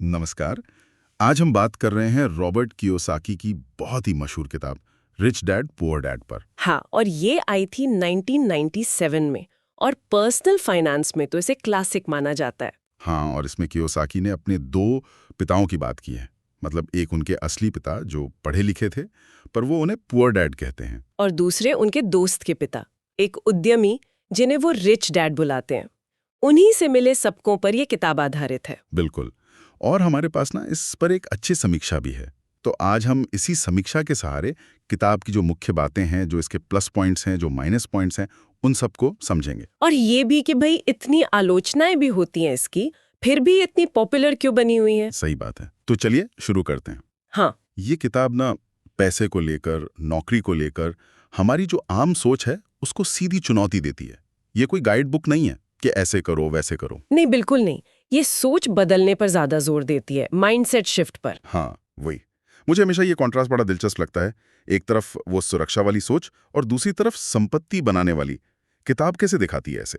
नमस्कार। आज हम बात कर रहे हैं रॉबर्ट कियोसाकी की बहुत ही मशहूर किताब रिच डैड पुअर डैड पर। हाँ, और ये आई थी 1997 में और पर्सनल फाइनेंस में तो इसे क्लासिक माना जाता है। हाँ, और इसमें कियोसाकी ने अपने दो पिताओं की बात की है। मतलब एक उनके असली पिता जो पढ़े लिखे थे, पर वो उन्हें पुअर डैड कहते हैं। और दूसरे उनके दोस्त के पिता, एक उद्यमी जिन्हें वो रिच डैड बुलाते हैं। उन्हीं से मिले सबकों पर ये किताब आधारित है। बिल्कुल। और हमारे पास ना इस पर एक अच्छी समीक्षा भी है। तो आज हम इसी समीक्षा के सहारे किताब की जो मुख्य बातें हैं, जो इसके प्लस पॉइंट्स हैं, जो माइनस पॉइंट्स हैं, उन सबको समझेंगे। और ये भी कि भाई इतनी आलोचनाएं भी होती हैं इसकी, फिर भी इतनी पॉपुलर क्यों बनी हुई है। सही बात है। तो चलिए शुरू करते हैं। हाँ, ये किताब ना पैसे को लेकर, नौकरी को लेकर हमारी जो आम सोच है उसको सीधी चुनौती देती है। ये कोई गाइड बुक नहीं है कि ऐसे करो वैसे करो। नहीं, बिल्कुल नहीं। ये सोच बदलने पर ज्यादा जोर देती है, माइंडसेट शिफ्ट पर। हाँ, वही। मुझे हमेशा ये कॉन्ट्रास्ट बड़ा दिलचस्प लगता है। एक तरफ वो सुरक्षा वाली सोच और दूसरी तरफ संपत्ति बनाने वाली। किताब कैसे दिखाती है ऐसे?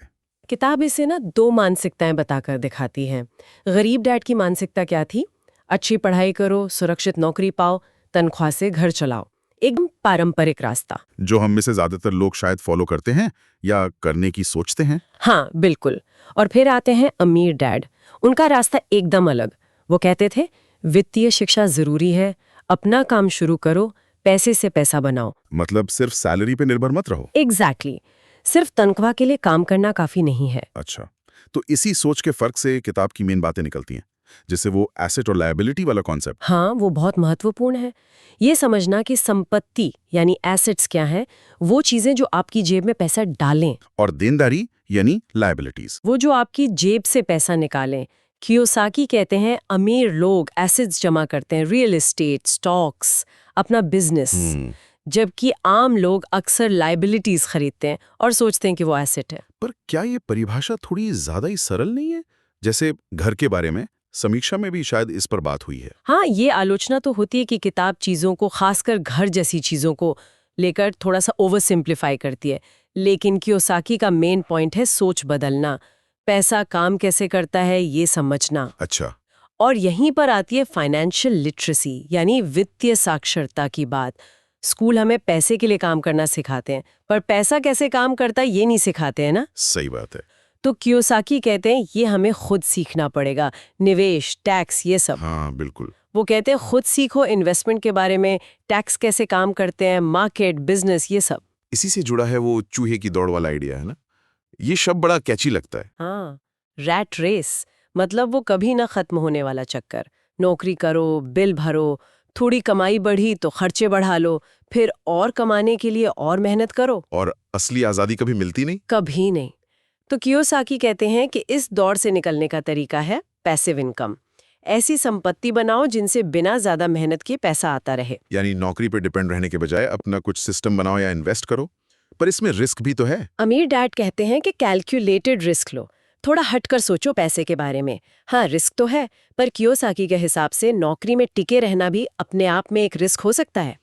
किताब इसे ना दो मानसिकताएं बताकर दिखाती है। गरीब डैड की मानसिकता क्या थी? अच्छी पढ़ाई करो, सुरक्षित नौकरी पाओ, तनख्वाह से घर चलाओ। एकदम पारंपरिक रास्ता। जो हम में से ज्यादातर लोग शायद फॉलो करते हैं या करने की सोचते हैं। हाँ, बिल्कुल। और फिर आते हैं अमीर डैड। उनका रास्ता एकदम अलग। वो कहते थे वित्तीय शिक्षा जरूरी है, अपना काम शुरू करो, पैसे से पैसा बनाओ। मतलब सिर्फ सैलरी पे निर्भर मत रहो। एग्जैक्टली। सिर्फ तनख्वाह के लिए काम करना काफी नहीं है। अच्छा, तो इसी सोच के फर्क से किताब की मेन बातें निकलती हैं, जैसे वो एसेट और लायबिलिटी वाला कॉन्सेप्ट। हाँ, वो बहुत महत्वपूर्ण है। ये समझना कि संपत्ति यानी एसेट्स क्या है, वो चीजें जो आपकी जेब में पैसा डालें, और देनदारी यानी लायबिलिटीज। वो जो आपकी जेब से पैसा निकालें। कियोसाकी कहते हैं अमीर लोग एसेट्स जमा करते हैं, रियल एस्टेट, स्टॉक्स, अपना बिजनेस, जबकि आम लोग अक्सर लायबिलिटीज खरीदते हैं और सोचते हैं कि वो एसेट है। पर क्या ये परिभाषा थोड़ी ज्यादा ही सरल नहीं है? जैसे घर के बारे में समीक्षा में भी शायद इस पर बात हुई है। हाँ, ये आलोचना तो होती है कि किताब चीज़ों को, खासकर घर जैसी चीज़ों को लेकर थोड़ा सा ओवर सिंप्लीफाई करती है। लेकिन कियोसाकी का मेन पॉइंट है सोच बदलना, पैसा काम कैसे करता है ये समझना। अच्छा। और यहीं पर आती है फाइनेंशियल लिटरेसी यानी वित्तीय साक्षरता की बात। स्कूल हमें पैसे के लिए काम करना सिखाते हैं, पर पैसा कैसे काम करता है ये नहीं सिखाते हैं ना। सही बात है। तो कियोसाकी कहते हैं ये हमें खुद सीखना पड़ेगा, निवेश, टैक्स, ये सब। हाँ, बिल्कुल। वो कहते हैं खुद सीखो इन्वेस्टमेंट के बारे में, टैक्स कैसे काम करते हैं, मार्केट, बिजनेस, ये सब। इसी से जुड़ा है वो चूहे की दौड़ वाला आइडिया, है ना? ये शब्द बड़ा कैची लगता है। हाँ, रैट रेस, मतलब वो कभी ना खत्म होने वाला चक्कर। नौकरी करो, बिल भरो, थोड़ी कमाई बढ़ी तो खर्चे बढ़ा लो, फिर और कमाने के लिए और मेहनत करो। और असली आजादी कभी मिलती नहीं। कभी नहीं। तो कियोसाकी कहते हैं कि इस दौड़ से निकलने का तरीका है पैसिव इनकम। ऐसी संपत्ति बनाओ जिनसे बिना ज्यादा मेहनत के पैसा आता रहे। यानी नौकरी पर डिपेंड रहने के बजाय अपना कुछ सिस्टम बनाओ या इन्वेस्ट करो। पर इसमें रिस्क भी तो है। अमीर डैड कहते हैं कि कैलकुलेटेड रिस्क लो, थोड़ा हटकर सोचो पैसे के बारे में। हाँ, रिस्क तो है, पर कियोसाकी के हिसाब से नौकरी में टिके रहना भी अपने आप में एक रिस्क हो सकता है।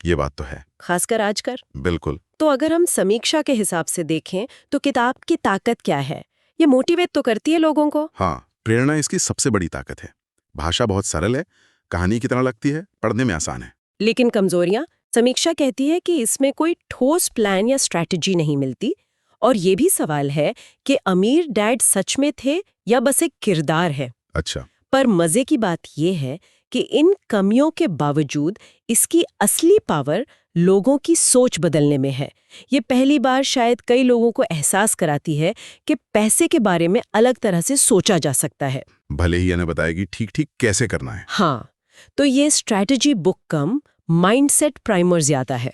ये बात तो है। खासकर आजकल। बिल्कुल। तो अगर हम समीक्षा के हिसाब से देखें तो किताब की ताकत क्या है? ये मोटिवेट तो करती है लोगों को। हाँ, प्रेरणा इसकी सबसे बड़ी ताकत है। भाषा बहुत सरल है, कहानी की तरह लगती है, पढ़ने में आसान है। लेकिन कमजोरियां? समीक्षा कहती है कि इसमें कोई ठोस प्लान या स्ट्रैटेजी नहीं मिलती। और ये भी सवाल है कि अमीर डैड सच में थे या बस एक किरदार है। अच्छा। पर मजे की बात यह है कि इन कमियों के बावजूद इसकी असली पावर लोगों की सोच बदलने में है। ये पहली बार शायद कई लोगों को एहसास कराती है कि पैसे के बारे में अलग तरह से सोचा जा सकता है। भले ही इन्हें बताएगी ठीक ठीक कैसे करना है। हाँ, तो ये स्ट्रैटेजी बुक कम माइंडसेट प्राइमर ज्यादा है।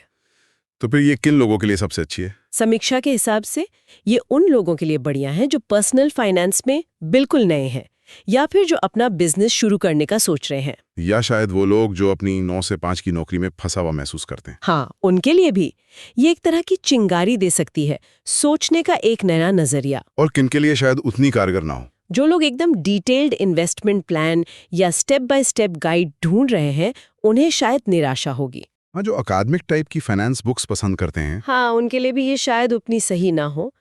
तो फिर ये किन लोगों के लिए सबसे अच्छी है? समीक्षा के हिसाब से ये उन लोगों के लिए बढ़िया है जो पर्सनल फाइनेंस में बिल्कुल नए हैं, या फिर जो अपना बिजनेस शुरू करने का सोच रहे हैं, या शायद वो लोग जो अपनी 9 से 5 की नौकरी में फंसा हुआ महसूस करते हैं। हाँ, उनके लिए भी ये एक तरह की चिंगारी दे सकती है, सोचने का एक नया नजरिया। और किन के लिए शायद उतनी कारगर ना हो। जो लोग एकदम डिटेल्ड इन्वेस्टमेंट प्लान या स्टेप बाय स्टेप गाइड ढूंढ रहे हैं, उन्हें शायद निराशा होगी। हाँ, जो अकादमिक टाइप की फाइनेंस बुक्स पसंद करते हैं। हाँ, उनके लिए भी ये शायद उतनी सही ना हो।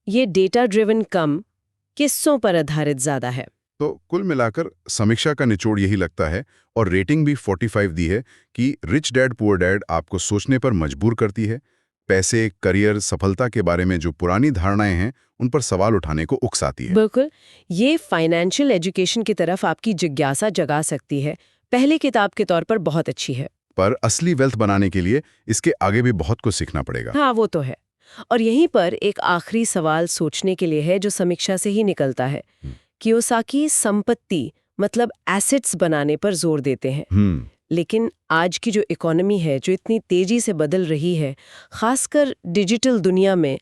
ये डेटा ड्रिवन कम, किस्सों पर आधारित ज्यादा है। तो कुल मिलाकर समीक्षा का निचोड़ यही लगता है, और रेटिंग भी 45 दी है, कि रिच डैड पुअर डैड आपको सोचने पर मजबूर करती है। पैसे, करियर, सफलता के बारे में जो पुरानी धारणाएं हैं उन पर सवाल उठाने को उकसाती है। बिल्कुल, ये फाइनेंशियल एजुकेशन की तरफ आपकी जिज्ञासा जगा सकती है। पहली किताब के तौर पर बहुत अच्छी है। पर असली वेल्थ बनाने के लिए इसके आगे भी बहुत कुछ सीखना पड़ेगा। हाँ, वो तो है। और यहीं पर एक आखिरी सवाल सोचने के लिए है जो समीक्षा से ही निकलता है। कियोसाकी संपत्ति मतलब एसेट्स बनाने पर जोर देते हैं। लेकिन आज की जो इकोनॉमी है, जो इतनी तेजी से बदल रही है, खासकर डिजिटल दुनिया में,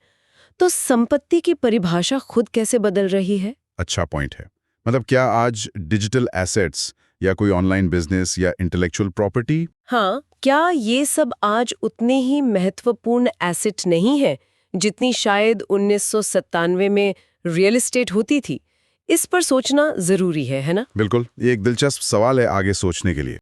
तो संपत्ति की परिभाषा खुद कैसे बदल रही है? अच्छा पॉइंट है। मतलब क्या आज डिजिटल एसेट्स या कोई ऑनलाइन बिजनेस या इंटेलेक्चुअल प्रॉपर्टी, हाँ, क्या ये सब आज उतने ही महत्वपूर्ण एसेट नहीं है जितनी शायद 1997 में रियल एस्टेट होती थी? इस पर सोचना जरूरी है ना? बिल्कुल, ये एक दिलचस्प सवाल है आगे सोचने के लिए।